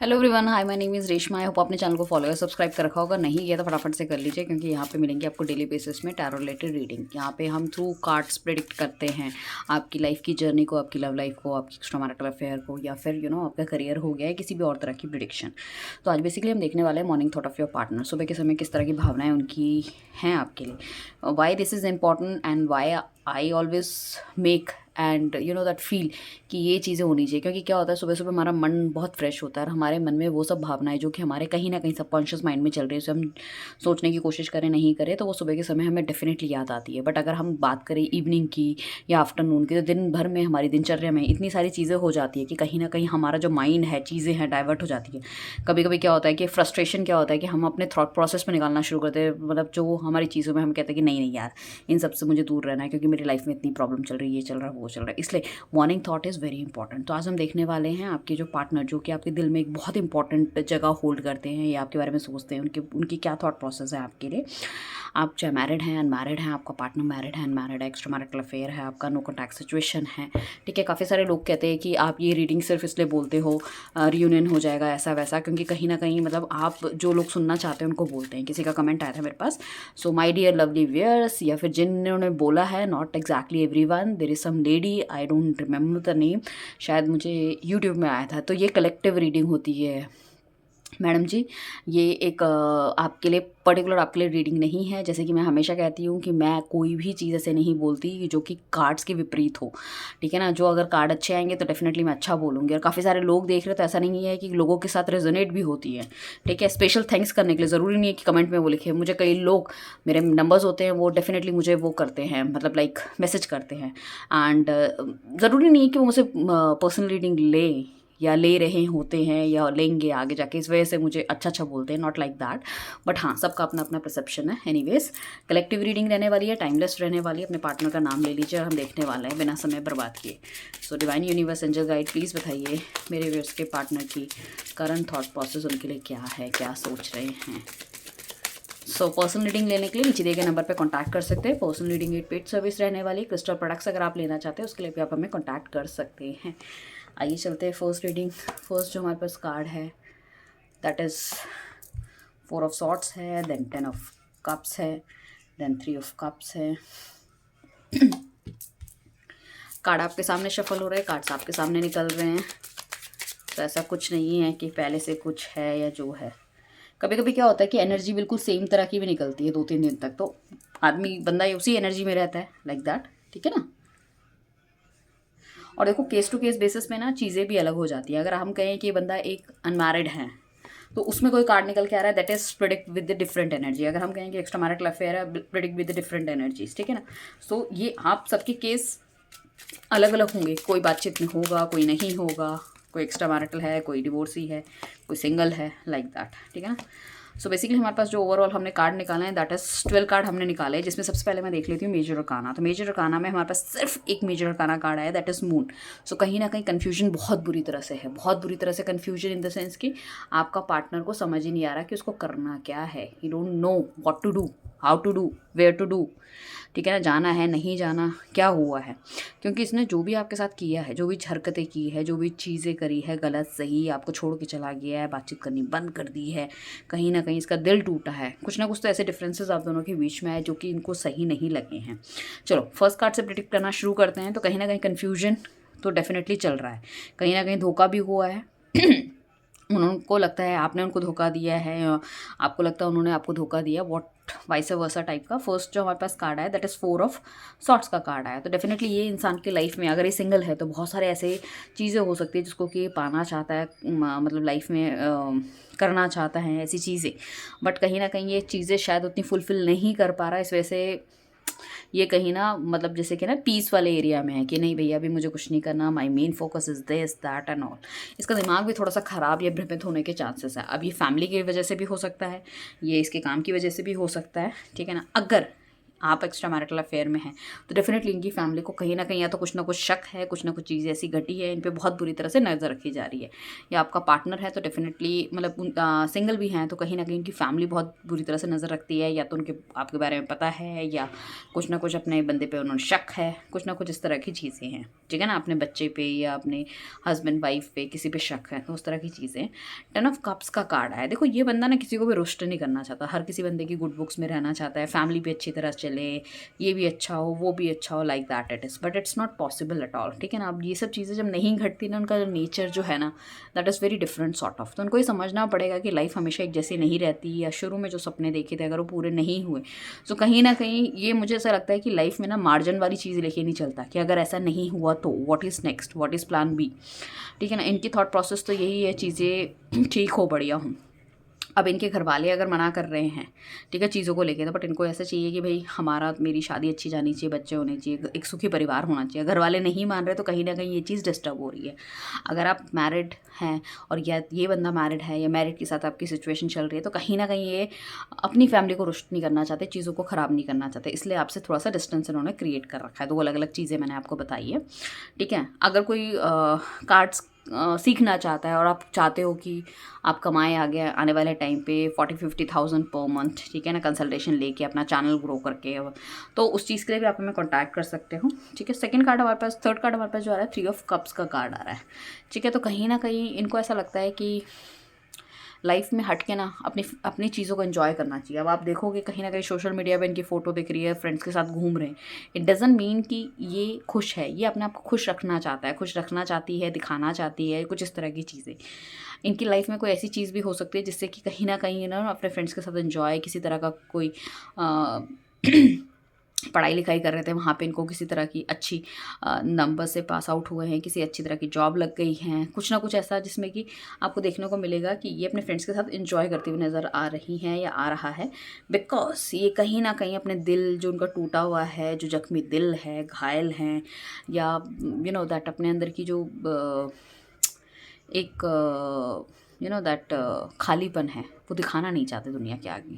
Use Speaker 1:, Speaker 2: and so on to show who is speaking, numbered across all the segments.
Speaker 1: Hello everyone, hi, my name is Reshma. I hope आपने channel को follow या subscribe कर रखा होगा। नहीं किया तो फटाफट से कर लीजिए, क्योंकि यहाँ पे मिलेंगे आपको डेली बेसिस में टैरो रिलेटेड रीडिंग। यहाँ पे हम थ्रू कार्ड्स प्रेडिक्ट करते हैं आपकी लाइफ की जर्नी को, आपकी लव लाइफ को, आपकी एक्स्ट्रा मैरिटल अफेयर को, या फिर आपका करियर हो गया है, किसी भी और तरह की प्रिडिक्शन। तो आज बेसिकली हम देखने वाले हैं morning thought of your partner. सुबह के समय किस तरह की भावनाएं उनकी हैं आपके लिए, why this is important and why I always make and that feel कि ये चीज़ें होनी चाहिए। क्योंकि क्या होता है, सुबह सुबह हमारा मन बहुत फ्रेश होता है और हमारे मन में वो सब भावनाएं जो कि हमारे कहीं ना कहीं सबकॉन्शियस माइंड में चल रही है, उसे हम सोचने की कोशिश करें नहीं करें तो वो सुबह के समय हमें डेफिनेटली याद आती है। बट अगर हम बात करें इवनिंग की या आफ्टरनून की, तो दिन भर में हमारी दिनचर्या में इतनी सारी चीज़ें हो जाती है कि कहीं ना कहीं हमारा जो माइंड है, चीज़ें हैं, डाइवर्ट हो जाती है। कभी कभी क्या होता है कि फ्रस्ट्रेशन क्या होता है कि हम अपने थॉट प्रोसेस में निकालना शुरू करते हैं, मतलब जो हमारी चीज़ों में हम कहते हैं कि नहीं नहीं यार, इन सब से मुझे दूर रहना है, क्योंकि मेरी लाइफ में इतनी प्रॉब्लम चल रही है, ये चल रहा है, वो चल रहा है। इसलिए morning thought is very important. तो आज हम देखने वाले हैं आपके जो पार्टनर, जो कि आपके दिल में एक बहुत इंपॉर्टेंट जगह होल्ड करते हैं या आपके बारे में सोचते हैं, उनकी क्या थॉट प्रोसेस है आपके लिए। आप चाहे मैरिड हैं, अनमैरिड हैं, आपका पार्टनर मैरिड है, अनमैरिड है, एक्स्ट्रा मैरिटल अफेयर है, आपका नो कॉन्टैक्ट सिचुएशन है, ठीक है। काफ़ी सारे लोग कहते हैं कि आप ये रीडिंग सिर्फ इसलिए बोलते हो रियूनियन हो जाएगा, ऐसा वैसा, क्योंकि कहीं ना कहीं मतलब आप जो लोग सुनना चाहते हैं उनको बोलते हैं। किसी का कमेंट आया था मेरे पास, so my dear lovely viewers, या फिर जिन्होंने बोला है, not exactly everyone, there is some lady, I don't remember the name, शायद मुझे यूट्यूब में आया था। तो ये कलेक्टिव रीडिंग होती है मैडम जी। ये एक आपके लिए पर्टिकुलर आपके लिए रीडिंग नहीं है। जैसे कि मैं हमेशा कहती हूँ कि मैं कोई भी चीज़ ऐसे नहीं बोलती जो कि कार्ड्स के विपरीत हो, ठीक है ना। जो अगर कार्ड अच्छे आएंगे तो डेफिनेटली मैं अच्छा बोलूँगी, और काफ़ी सारे लोग देख रहे तो ऐसा नहीं है कि लोगों के साथ रेजोनेट भी होती है, ठीक है। स्पेशल थैंक्स करने के लिए ज़रूरी नहीं है कि कमेंट में वो लिखे। मुझे कई लोग, मेरे नंबर्स होते हैं, वो डेफिनेटली मुझे वो करते हैं, मतलब लाइक मैसेज करते हैं। एंड ज़रूरी नहीं है कि वो मुझसे पर्सनल रीडिंग लें या ले रहे होते हैं या लेंगे आगे जाके, इस वजह से मुझे अच्छा अच्छा बोलते हैं, नॉट लाइक दैट। बट हाँ, सबका अपना अपना परसेप्शन है। एनीवेज, कलेक्टिव रीडिंग रहने वाली है, टाइमलेस रहने वाली है। अपने पार्टनर का नाम ले लीजिए और हम देखने वाले हैं बिना समय बर्बाद किए। So divine universe, angel guide, please बताइए मेरे व्यूअर्स के पार्टनर की करंट थॉट प्रोसेस उनके लिए क्या है, क्या सोच रहे हैं। सो पर्सनल रीडिंग लेने के लिए नीचे दिए गए नंबर पे कांटेक्ट कर सकते हैं। पर्सनल रीडिंग एक पेड सर्विस रहने वाली। क्रिस्टल प्रोडक्ट्स अगर आप लेना चाहते हैं उसके लिए भी आप हमें कांटेक्ट कर सकते हैं। आइए चलते हैं फर्स्ट रीडिंग। फर्स्ट जो हमारे पास कार्ड है दैट इज़ 4 ऑफ सॉर्ड्स है, देन 10 ऑफ कप्स है, देन 3 ऑफ कप्स है। कार्ड आपके सामने शफल हो रहे हैं, कार्ड्स आपके सामने निकल रहे हैं। तो ऐसा कुछ नहीं है कि पहले से कुछ है या जो है। कभी कभी क्या होता है कि एनर्जी बिल्कुल सेम तरह की भी निकलती है 2-3 दिन तक, तो आदमी बंदा उसी एनर्जी में रहता है, लाइक दैट, ठीक है ना। और देखो, केस टू केस बेसिस में ना चीज़ें भी अलग हो जाती है। अगर हम कहें कि बंदा एक अनमैरिड है तो उसमें कोई कार्ड निकल के आ रहा है, that is predict with the different energy. अगर हम कहें कि एक्स्ट्रा मैरिटल अफेयर है, predict with the different energies, ठीक है ना। सो ये आप सबके केस अलग अलग होंगे। कोई बातचीत में होगा, कोई नहीं होगा, कोई एक्स्ट्रा मैरिटल है, कोई डिवोर्सी है, कोई सिंगल है, लाइक दैट, ठीक है ना। सो बेसिकली हमारे पास जो ओवरऑल हमने कार्ड निकाले हैं दैट इज 12 कार्ड हमने निकाले हैं, जिसमें सबसे पहले मैं देख लेती हूँ मेजर अरकाना। तो मेजर अरकाना में हमारे पास सिर्फ एक मेजर अरकाना कार्ड आया, दैट इज मून। सो कहीं ना कहीं कन्फ्यूजन बहुत बुरी तरह से है, बहुत बुरी तरह से कन्फ्यूजन इन द सेंस कि आपका पार्टनर को समझ ही नहीं आ रहा कि उसको करना क्या है। He don't know what to do, how to do, where to do, ठीक है ना। जाना है, नहीं जाना, क्या हुआ है। क्योंकि इसने जो भी आपके साथ किया है, जो भी हरकतें की है, जो भी चीज़ें करी है, गलत सही, आपको छोड़ के चला गया है, बातचीत करनी बंद कर दी है, कहीं ना कहीं इसका दिल टूटा है। कुछ ना कुछ तो ऐसे डिफरेंसेस आप दोनों के बीच में आए जो कि इनको सही नहीं लगे हैं। चलो फर्स्ट कार्ड से प्रिडिक्ट करना शुरू करते हैं। तो कहीं ना कहीं कन्फ्यूजन तो डेफिनेटली चल रहा है, कहीं ना कहीं धोखा भी हुआ है। उनको लगता है आपने उनको धोखा दिया है, आपको लगता है उन्होंने आपको धोखा दिया, वॉट वाइस वर्सा टाइप का। फर्स्ट जो हमारे पास कार्ड आया दैट इज़ 4 ऑफ सॉर्ट्स का कार्ड आया। तो डेफिनेटली ये इंसान की लाइफ में, अगर ये सिंगल है तो बहुत सारे ऐसे चीज़ें हो सकती है जिसको कि ये पाना चाहता है, मतलब लाइफ में करना चाहता है ऐसी चीज़ें, बट कहीं ना कहीं ये चीज़ें शायद उतनी फुलफिल नहीं कर पा रहा है। इस वजह से ये कहीं ना, मतलब जैसे कि ना पीस वाले एरिया में है कि नहीं भैया अभी मुझे कुछ नहीं करना, my main focus is this that and all. इसका दिमाग भी थोड़ा सा ख़राब या भ्रमित होने के चांसेस है। अब ये फैमिली की वजह से भी हो सकता है, ये इसके काम की वजह से भी हो सकता है, ठीक है ना। अगर आप एक्स्ट्रा मैरिटल अफेयर में हैं तो डेफिनेटली इनकी फैमिली को कहीं ना कहीं या तो कुछ ना कुछ शक है, कुछ ना कुछ चीज़ ऐसी घटी है, इन पे बहुत बुरी तरह से नज़र रखी जा रही है। या आपका पार्टनर है तो डेफिनेटली मतलब सिंगल भी हैं तो कहीं ना कहीं उनकी फैमिली बहुत बुरी तरह से नज़र रखती है, या तो उनके आपके बारे में पता है या कुछ ना कुछ अपने बंदे पे उन्होंने शक है, कुछ ना कुछ इस तरह की चीज़ें हैं, ठीक है ना, अपने बच्चे पे या अपने हस्बैंड वाइफ पे किसी पे शक है, तो उस तरह की चीज़ें। 10 ऑफ कप्स का कार्ड आया। देखो ये बंदा ना किसी को भी रुष्ट नहीं करना चाहता, हर किसी बंदे की गुड बुक्स में रहना चाहता है, फैमिली भी अच्छी तरह चले, ये भी अच्छा हो वो भी अच्छा हो, like that it is, but it's not possible at all, ठीक है ना। अब ये सब चीज़ें जब नहीं घटती ना, उनका नेचर जो है ना that is very different sort of, तो उनको ये समझना पड़ेगा कि लाइफ हमेशा एक जैसी नहीं रहती, या शुरू में जो सपने देखे थे अगर वो पूरे नहीं हुए तो कहीं ना कहीं ये मुझे ऐसा लगता है कि लाइफ में ना मार्जिन वाली चीज़ लेके नहीं चलता कि अगर ऐसा नहीं हुआ तो what is next, what is plan B, ठीक है ना। इनकी थॉट प्रोसेस तो यही है, चीज़ें ठीक हो बढ़िया हूँ। अब इनके घर वाले अगर मना कर रहे हैं, ठीक है, चीज़ों को लेके, तो बट इनको ऐसा चाहिए कि भाई हमारा मेरी शादी अच्छी जानी चाहिए, बच्चे होने चाहिए, एक सुखी परिवार होना चाहिए। घर वाले नहीं मान रहे तो कहीं ना कहीं ये चीज़ डिस्टर्ब हो रही है। अगर आप मैरिड हैं और या ये बंदा मैरिड है या मैरिड के साथ आपकी सिचुएशन चल रही है तो कहीं ना कहीं ये अपनी फैमिली को रुष्ट नहीं करना चाहते, चीज़ों को ख़राब नहीं करना चाहते, इसलिए आपसे थोड़ा सा डिस्टेंस इन्होंने क्रिएट कर रखा है। दो अलग अलग चीज़ें मैंने आपको बताई है, ठीक है। अगर कोई कार्ड्स सीखना चाहता है और आप चाहते हो कि आप कमाएं आगे आने वाले टाइम पे 40-50,000 पर मंथ, ठीक है ना, कंसल्टेशन लेके अपना चैनल ग्रो करके, तो उस चीज़ के लिए भी आप हमें कांटेक्ट कर सकते हो, ठीक है। सेकंड कार्ड हमारे पास, थर्ड कार्ड हमारे पास जो आ रहा है 3 ऑफ कप्स का कार्ड आ रहा है, ठीक है। तो कहीं ना कहीं इनको ऐसा लगता है कि लाइफ में हट के ना अपनी अपनी चीज़ों को एंजॉय करना चाहिए। अब आप देखोगे कहीं ना कहीं सोशल मीडिया पे इनकी फ़ोटो दिख रही है, फ्रेंड्स के साथ घूम रहे हैं, इट डजंट मीन कि ये खुश है, ये अपने आप को खुश रखना चाहता है, खुश रखना चाहती है, दिखाना चाहती है, कुछ इस तरह की चीज़ें। इनकी लाइफ में कोई ऐसी चीज़ भी हो सकती है जिससे कि कहीं ना कहीं ना अपने फ्रेंड्स के साथ एंजॉय, किसी तरह का कोई पढ़ाई लिखाई कर रहे थे वहाँ पे इनको किसी तरह की अच्छी नंबर से पास आउट हुए हैं, किसी अच्छी तरह की जॉब लग गई हैं, कुछ ना कुछ ऐसा जिसमें कि आपको देखने को मिलेगा कि ये अपने फ्रेंड्स के साथ एंजॉय करती हुई नज़र आ रही हैं या आ रहा है, बिकॉज ये कहीं ना कहीं अपने दिल जो उनका टूटा हुआ है, जो जख्मी दिल है, घायल हैं, या यू नो दैट अपने अंदर की जो एक यू नो दैट खालीपन है, वो दिखाना नहीं चाहते दुनिया के आगे,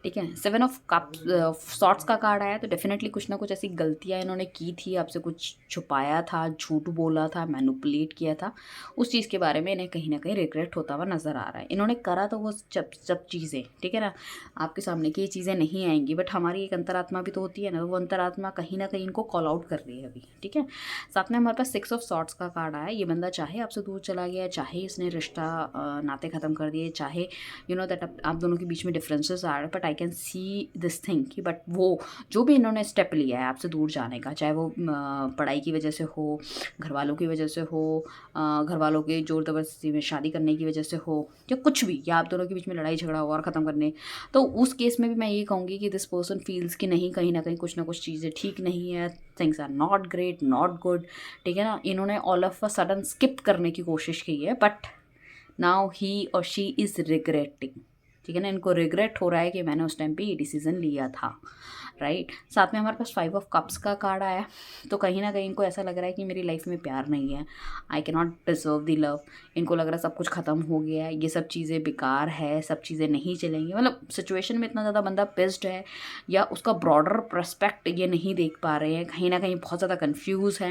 Speaker 1: ठीक है। 7 ऑफ कप सॉर्ट्स का कार्ड आया, तो डेफिनेटली कुछ ना कुछ ऐसी गलतियाँ इन्होंने की थी, आपसे कुछ छुपाया था, झूठ बोला था, मैनिपुलेट किया था, उस चीज़ के बारे में इन्हें कहीं ना कहीं रिग्रेट होता हुआ नज़र आ रहा है। इन्होंने करा तो वो सब चीज़ें, ठीक है ना, आपके सामने की ये चीज़ें नहीं आएंगी, बट हमारी एक अंतरात्मा भी तो होती है ना, वो अंतरात्मा कहीं ना कहीं इनको कॉल आउट कर रही है अभी, ठीक है। साथ में हमारे पास 6 ऑफ सॉर्ट्स का कार्ड आया। ये बंदा चाहे आपसे दूर चला गया, चाहे इसने रिश्ता नाते ख़त्म कर दिए, चाहे यू नो दैट आप दोनों के बीच में डिफरेंसेस आ रहे हैं, but I can see this thing कि बट वो जो भी इन्होंने स्टेप लिया है आपसे दूर जाने का, चाहे वो पढ़ाई की वजह से हो, घर वालों की वजह से हो, घर वालों के जोर ज़बरदस्ती में शादी करने की वजह से हो, या कुछ भी, या आप दोनों के बीच में लड़ाई झगड़ा हो और ख़त्म करने, तो उस केस में भी मैं ये कहूँगी कि दिस पर्सन फील्स कि नहीं, कहीं ना कहीं कुछ ना कुछ चीज़ें ठीक नहीं है, things are not great, not good, ठीक है ना। इन्होंने all of a sudden skip करने की कोशिश की है, बट नाउ ही और शी इज़ रिग्रेटिंग, ठीक है ना। इनको रिग्रेट हो रहा है कि मैंने उस टाइम पे ये डिसीज़न लिया था, राइट। साथ में हमारे पास 5 ऑफ कप्स का कार्ड आया, तो कहीं ना कहीं इनको ऐसा लग रहा है कि मेरी लाइफ में प्यार नहीं है, I can not deserve the love. इनको लग रहा है सब कुछ ख़त्म हो गया है, ये सब चीज़ें बेकार है, सब चीज़ें नहीं चलेंगी, मतलब सिचुएशन में इतना ज़्यादा बंदा पिस्ड है, या उसका ब्रॉडर पर्सपेक्ट ये नहीं देख पा रहे हैं, कहीं ना कहीं बहुत ज़्यादा कन्फ्यूज़ है।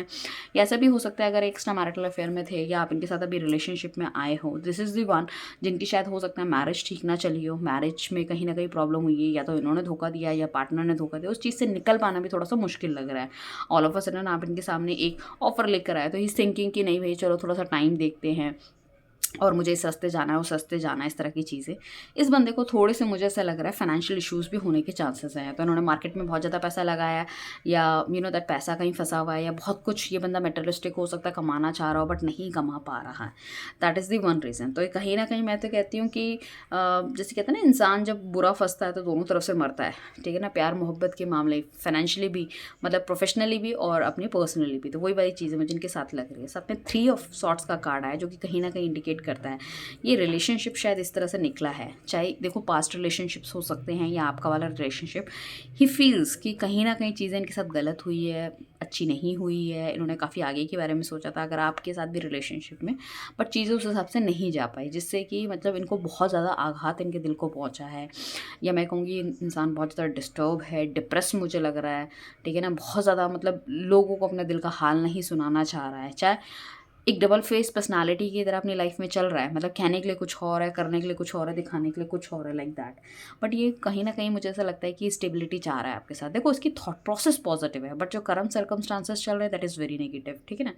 Speaker 1: या ऐसा भी हो सकता है अगर एक्स्ट्रा मैरिटल अफेयर में थे या आप इनके साथ अभी रिलेशनशिप में आए हो, दिस इज़ द वन जिनकी शायद हो सकता है मैरिज ठीक ना चली हो, मैरिज में कहीं ना कहीं प्रॉब्लम हुई है, या तो इन्होंने धोखा दिया या पार्टनर ने धोखा दिया, उस चीज़ से निकल पाना भी थोड़ा सा मुश्किल लग रहा है। ऑल ऑफ अ सडन आप इनके सामने एक ऑफर लेकर आए, तो ही थिंकिंग कि नहीं भाई चलो थोड़ा सा टाइम देखते हैं, और मुझे सस्ते जाना है, वो सस्ते जाना है, इस तरह की चीज़ें। इस बंदे को थोड़े से मुझे ऐसा लग रहा है फाइनेंशियल इश्यूज़ भी होने के चांसेस हैं, तो इन्होंने मार्केट में बहुत ज़्यादा पैसा लगाया, या यू नो दैट पैसा कहीं फंसा हुआ है, या बहुत कुछ ये बंदा मेटेरियलिस्टिक हो सकता है, कमाना चाह रहा हो बट नहीं कमा पा रहा है, that is the one reason. तो कहीं ना कहीं मैं तो कहती हूँ कि जैसे कहते हैं ना, इंसान जब बुरा फंसता है तो दोनों तरफ से मरता है, ठीक है ना, प्यार मोहब्बत के मामले, फाइनेंशियली भी, मतलब प्रोफेशनली भी और अपनी पर्सनली भी, तो वही वाली चीज़ें मुझे इनके साथ लग रही है। साथ में 3 ऑफ सॉर्ट्स का कार्ड आया, जो कि कहीं ना कहीं इंडिकेट रिलेट करता है। ये रिलेशनशिप शायद इस तरह से निकला है, चाहे देखो पास्ट रिलेशनशिप्स हो सकते हैं या आपका वाला रिलेशनशिप, ही फील्स कि कहीं ना कहीं चीज़ें इनके साथ गलत हुई है, अच्छी नहीं हुई है, इन्होंने काफ़ी आगे के बारे में सोचा था अगर आपके साथ भी रिलेशनशिप में, बट चीज़ें उस हिसाब से नहीं जा पाई, जिससे कि मतलब इनको बहुत ज़्यादा आघात इनके दिल को पहुंचा है, या मैं कहूँगी इंसान बहुत ज़्यादा डिस्टर्ब है, डिप्रेस मुझे लग रहा है, ठीक है ना, बहुत ज़्यादा मतलब लोगों को अपने दिल का हाल नहीं सुनाना चाह रहा है, चाहे एक डबल फेस पर्सनालिटी की तरह अपनी लाइफ में चल रहा है, मतलब कहने के लिए कुछ और है, करने के लिए कुछ और है, दिखाने के लिए कुछ और है, लाइक दैट। बट ये कहीं ना कहीं मुझे ऐसा लगता है कि स्टेबिलिटी चाह रहा है आपके साथ। देखो उसकी थॉट प्रोसेस पॉजिटिव है, बट जो करंट सर्कमस्टांसेस चल रहे हैं दैट इज़ वेरी नेगेटिव, ठीक है ना।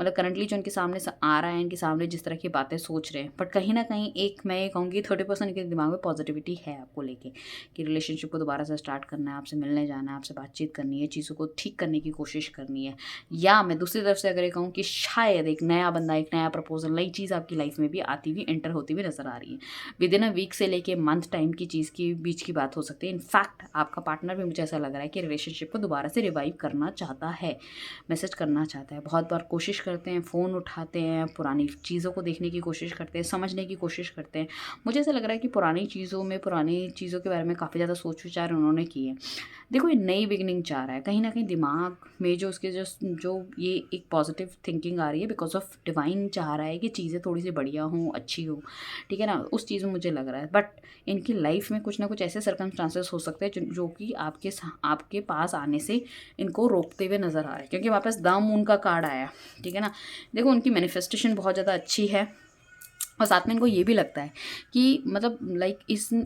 Speaker 1: मतलब करंटली जो उनके सामने आ रहा है, इनके सामने जिस तरह की बातें सोच रहे हैं, बट कहीं ना कहीं एक मैं ये कहूँगी 30% के दिमाग में पॉजिटिविटी है आपको लेके, कि रिलेशनशिप को दोबारा से स्टार्ट करना है, आपसे मिलने जाना है, आपसे बातचीत करनी है, चीज़ों को ठीक करने की कोशिश करनी है। या मैं दूसरी तरफ से अगर ये कहूँ कि शायद एक नया बंदा, एक नया प्रपोजल, नई चीज़ आपकी लाइफ में भी आती हुई एंटर होती हुई नजर आ रही है। विद इन अ वीक से लेके मंथ टाइम की चीज़ की बीच की बात हो सकती है। इनफैक्ट आपका पार्टनर भी मुझे ऐसा लग रहा है कि रिलेशनशिप को दोबारा से रिवाइव करना चाहता है, मैसेज करना चाहता है, बहुत बार कोशिश करते हैं, फ़ोन उठाते हैं, पुरानी चीज़ों को देखने की कोशिश करते हैं, समझने की कोशिश करते हैं। मुझे ऐसा लग रहा है कि पुरानी चीज़ों के बारे में काफ़ी ज़्यादा सोच विचार उन्होंने किए। देखो ये नई बिगनिंग चाह रहा है, कहीं ना कहीं दिमाग में जो उसके जो ये एक पॉजिटिव थिंकिंग आ रही है बिकॉज ऑफ डिवाइन, चाह रहा है कि चीज़ें थोड़ी सी बढ़िया हों, अच्छी हो, ठीक है ना, उस चीज़ में मुझे लग रहा है। बट इनकी लाइफ में कुछ ना कुछ ऐसे सर्कमस्टांसेस हो सकते हैं जो कि आपके पास आने से इनको रोकते हुए नज़र आ रहे हैं, क्योंकि वापस द मून का कार्ड आया, ठीक है ना। देखो उनकी मैनिफेस्टेशन बहुत ज़्यादा अच्छी है, और साथ में इनको ये भी लगता है कि मतलब लाइक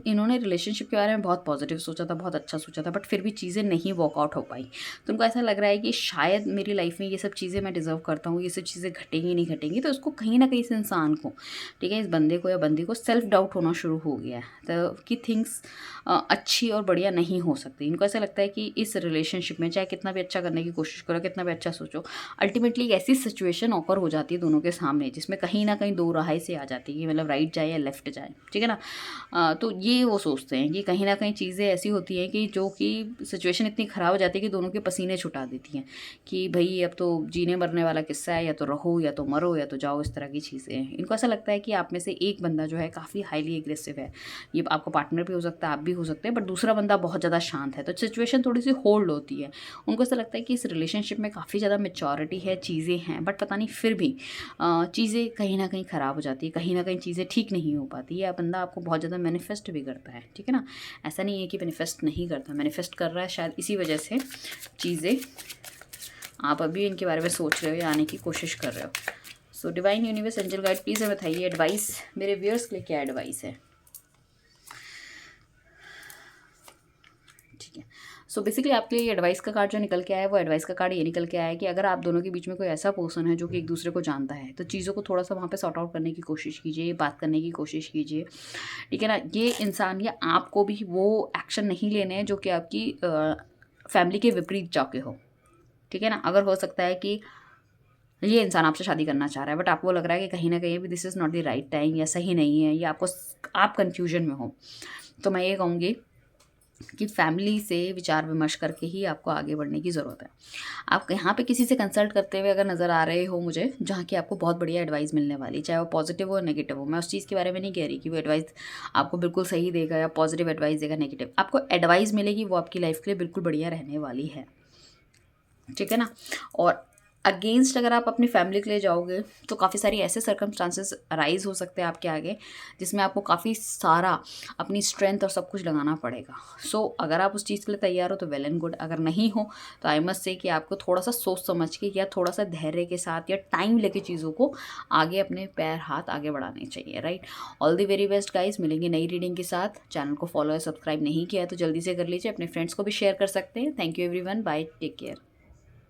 Speaker 1: इन्होंने रिलेशनशिप के बारे में बहुत पॉजिटिव सोचा था, बहुत अच्छा सोचा था, बट फिर भी चीज़ें नहीं वर्कआउट हो पाई। तो उनको ऐसा लग रहा है कि शायद मेरी लाइफ में ये सब चीज़ें मैं डिज़र्व करता हूँ, ये सब चीज़ें घटेंगी नहीं घटेंगी। तो उसको कहीं ना कहीं इस इंसान को, ठीक है, इस बंदे को या बंदी को सेल्फ डाउट होना शुरू हो गया है, तो कि थिंग्स अच्छी और बढ़िया नहीं हो सकती। इनको ऐसा लगता है कि इस रिलेशनशिप में चाहे कितना भी अच्छा करने की कोशिश करो, कितना भी अच्छा सोचो, अल्टीमेटली एक ऐसी सिचुएशन ऑकर हो जाती है दोनों के सामने जिसमें कहीं ना कहीं दो राहें से आ जाती है कि मतलब राइट जाए या लेफ्ट जाए, ठीक है ना। तो ये वो सोचते हैं कि कहीं ना कहीं चीज़ें ऐसी होती हैं कि जो कि सिचुएशन इतनी ख़राब हो जाती है कि दोनों के पसीने छुटा देती हैं कि भाई अब तो जीने मरने वाला किस्सा है, या तो रहो या तो मरो या तो जाओ, इस तरह की चीज़ें हैं। इनको ऐसा लगता है कि आप में से एक बंदा जो है काफ़ी हाईली एग्रेसिव है, ये आपका पार्टनर भी हो सकता है, आप भी हो सकते हैं, बट दूसरा बंदा बहुत ज़्यादा शांत है, तो सिचुएशन थोड़ी सी होल्ड होती है। उनको ऐसा लगता है कि इस रिलेशनशिप में काफ़ी ज़्यादा मेच्योरिटी है, चीज़ें हैं, बट पता नहीं फिर भी चीज़ें कहीं ना कहीं ख़राब हो जाती है, कहीं ना कहीं चीज़ें ठीक नहीं हो पाती है। बंदा आपको बहुत ज़्यादा मैनिफेस्ट भी करता है, ठीक है ना, ऐसा नहीं है कि मैनिफेस्ट नहीं करता, मैनिफेस्ट कर रहा है, शायद इसी वजह से चीज़ें आप अभी इनके बारे में सोच रहे हो या आने की कोशिश कर रहे हो। So divine universe angel guide please हमें बताइए एडवाइस, मेरे व्यूअर्स के लिए क्या एडवाइस है। ठीक है, सो बेसिकली आपके लिए एडवाइस का कार्ड जो निकल के आया है, वो एडवाइस का कार्ड ये निकल के आया है कि अगर आप दोनों के बीच में कोई ऐसा पर्सन है जो कि एक दूसरे को जानता है, तो चीज़ों को थोड़ा सा वहाँ पे सॉर्ट आउट करने की कोशिश कीजिए, बात करने की कोशिश कीजिए, ठीक है ना। ये इंसान या आपको भी वो एक्शन नहीं लेने हैं जो कि आपकी फैमिली के विपरीत जाके हो, ठीक है ना। अगर हो सकता है कि ये इंसान आपसे शादी करना चाह रहा है, बट आपको लग रहा है कि कहीं ना कहीं भी this is not the right time, या सही नहीं है, या आप कन्फ्यूजन में हो, तो मैं ये कहूँगी कि फैमिली से विचार विमर्श करके ही आपको आगे बढ़ने की ज़रूरत है। आप यहाँ पे किसी से कंसल्ट करते हुए अगर नज़र आ रहे हो मुझे, जहाँ की आपको बहुत बढ़िया एडवाइस मिलने वाली, चाहे वो पॉजिटिव हो नेगेटिव हो, मैं उस चीज़ के बारे में नहीं कह रही कि वो एडवाइस आपको बिल्कुल सही देगा या पॉजिटिव एडवाइस देगा, नेगेटिव आपको एडवाइस मिलेगी, वो आपकी लाइफ के लिए बिल्कुल बढ़िया रहने वाली है, ठीक है ना। और अगेंस्ट अगर आप अपनी फैमिली के लिए जाओगे तो काफ़ी सारी ऐसे सर्कमस्टांसेस अराइज हो सकते हैं आपके आगे, जिसमें आपको काफ़ी सारा अपनी स्ट्रेंथ और सब कुछ लगाना पड़ेगा। सो अगर आप उस चीज़ के लिए तैयार हो तो वेल एंड गुड, अगर नहीं हो तो आई मस्ट से कि आपको थोड़ा सा सोच समझ के या थोड़ा सा धैर्य के साथ या टाइम लेके चीज़ों को आगे अपने पैर हाथ आगे बढ़ाने चाहिए, right. All the very best guys, मिलेंगे नई रीडिंग के साथ। चैनल को फॉलो या सब्सक्राइब नहीं किया है तो जल्दी से कर लीजिए, अपने फ्रेंड्स को भी शेयर कर सकते हैं। Thank you everyone, bye, take care.